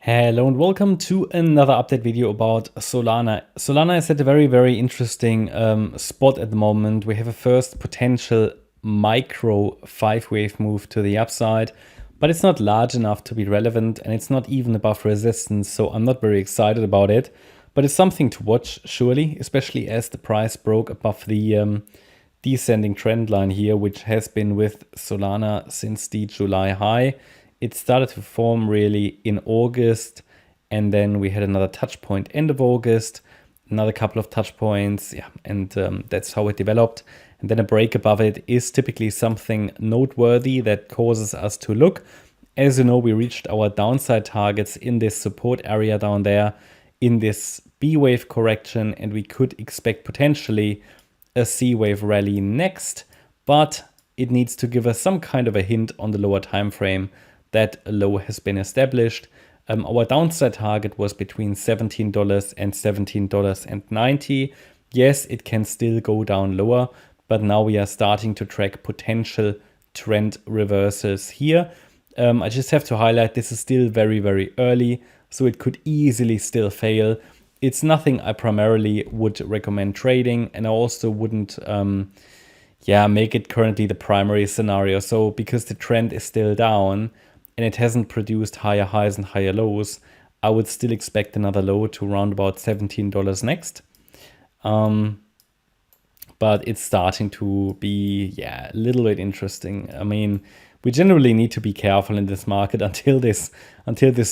Hello and welcome to another update video about Solana. Solana is at a very interesting spot at the moment. We have a first potential micro 5-wave move to the upside, but it's not large enough to be relevant and it's not even above resistance, so I'm not very excited about it. But it's something to watch, surely, especially as the price broke above the descending trend line here, which has been with Solana since the July high. It started to form really in August, and then we had another touch point end of August, another couple of touch points, and that's how it developed. And then a break above it is typically something noteworthy that causes us to look. As you know, we reached our downside targets in this support area down there in this B wave correction, and we could expect potentially a C wave rally next, but it needs to give us some kind of a hint on the lower time frame that a low has been established. Our downside target was between $17 and $17.90. Yes, it can still go down lower, but now we are starting to track potential trend reversals here. I just have to highlight this is still very early, so it could easily still fail. It's nothing I primarily would recommend trading, and I also wouldn't make it currently the primary scenario. So because the trend is still down and it hasn't produced higher highs and higher lows, I would still expect another low to around about $17 next. But it's starting to be a little bit interesting. I mean, we generally need to be careful in this market until this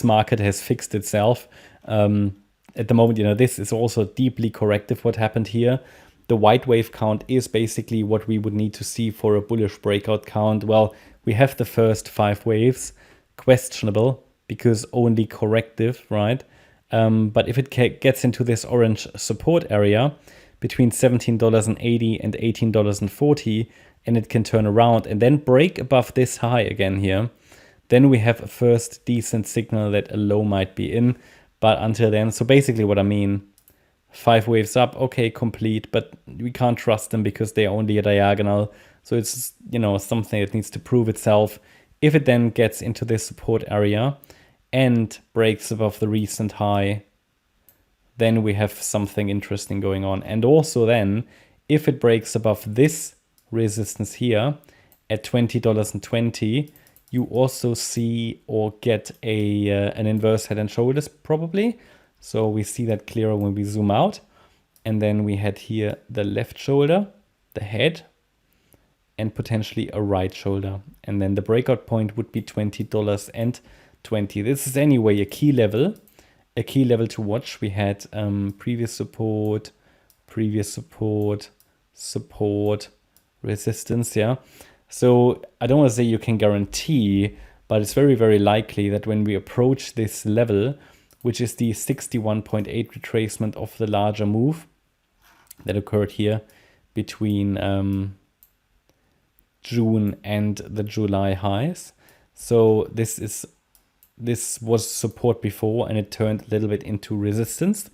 market has fixed itself. At the moment, this is also deeply corrective what happened here. The white wave count is basically what we would need to see for a bullish breakout count. Well, we have the first 5 waves, questionable because only corrective, right? But if it gets into this orange support area between $17.80 and $18.40, and it can turn around and then break above this high again here, then we have a first decent signal that a low might be in. But until then, so basically what I mean, 5 waves up, okay, complete, but we can't trust them because they're only a diagonal. So it's, something that needs to prove itself. If it then gets into this support area and breaks above the recent high, then we have something interesting going on. And also then, if it breaks above this resistance here at $20.20, you also see or get an inverse head and shoulders probably. So we see that clearer when we zoom out. And then we had here the left shoulder, the head, and potentially a right shoulder. And then the breakout point would be $20.20. This is anyway a key level to watch. We had previous support, resistance, So I don't want to say you can guarantee, but it's very likely that when we approach this level, which is the 61.8 retracement of the larger move that occurred here between June and the July highs. So this was support before and it turned a little bit into resistance.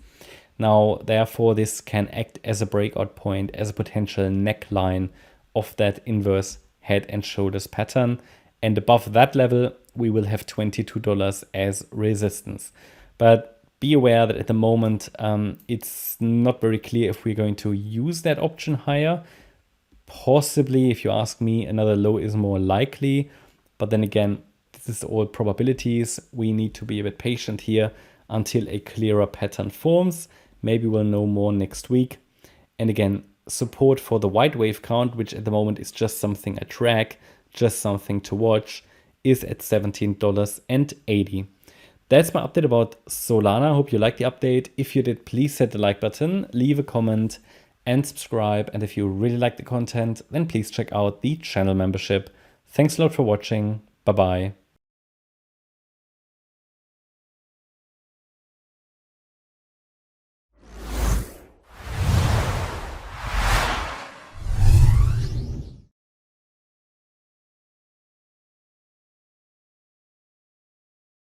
Now, therefore, this can act as a breakout point, as a potential neckline of that inverse head and shoulders pattern. And above that level, we will have $22 as resistance. But be aware that at the moment, it's not very clear if we're going to use that option higher. Possibly, if you ask me, another low is more likely. But then again, this is all probabilities. We need to be a bit patient here until a clearer pattern forms. Maybe we'll know more next week. And again, support for the white wave count, which at the moment is just something I track, just something to watch, is at $17.80. That's my update about Solana. I hope you liked the update. If you did, please hit the like button, leave a comment and subscribe. And if you really like the content, then please check out the channel membership. Thanks a lot for watching. Bye-bye.